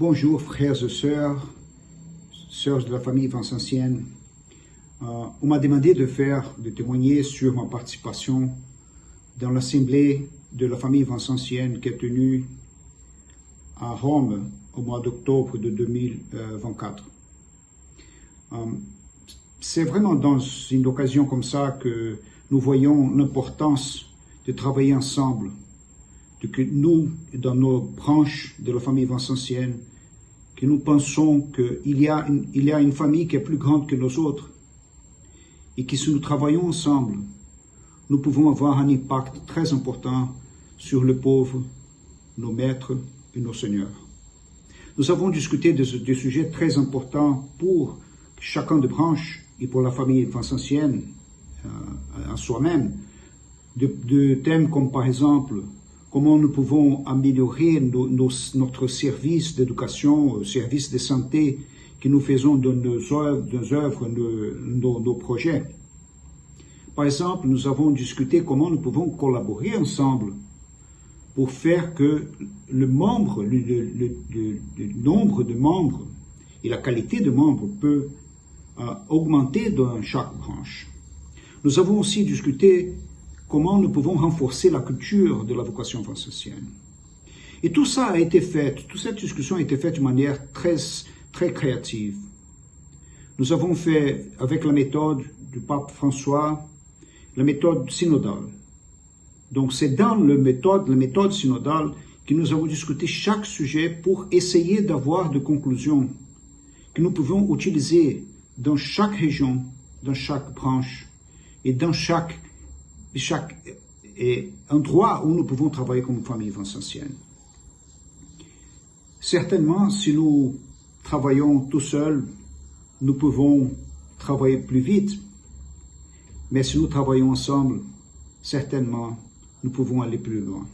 Bonjour frères et sœurs de la famille Vincentienne. On m'a demandé de témoigner sur ma participation dans l'assemblée de la famille Vincentienne qui est tenue à Rome au mois d'octobre de 2024. C'est vraiment dans une occasion comme ça que nous voyons l'importance de travailler ensemble, de que nous, dans nos branches de la famille Vincentienne, que nous pensons qu'il y a une famille qui est plus grande que nos autres et que si nous travaillons ensemble, nous pouvons avoir un impact très important sur les pauvres, nos maîtres et nos seigneurs. Nous avons discuté de sujets très importants pour chacun des branches et pour la famille vincentienne en soi-même, de thèmes comme par exemple comment nous pouvons améliorer notre service d'éducation, service de santé que nous faisons dans nos œuvres, nos projets. Par exemple, nous avons discuté comment nous pouvons collaborer ensemble pour faire que le nombre de membres et la qualité de membres peut augmenter dans chaque branche. Nous avons aussi discuté comment nous pouvons renforcer la culture de la vocation vincentienne. Et tout ça a été fait, toute cette discussion a été faite de manière très créative. Nous avons fait avec la méthode du pape François, la méthode synodale. Donc c'est dans la méthode synodale que nous avons discuté chaque sujet pour essayer d'avoir des conclusions que nous pouvons utiliser dans chaque région, dans chaque branche et dans chaque endroit où nous pouvons travailler comme famille vincentienne. Certainement, si nous travaillons tout seuls, nous pouvons travailler plus vite. Mais si nous travaillons ensemble, certainement, nous pouvons aller plus loin.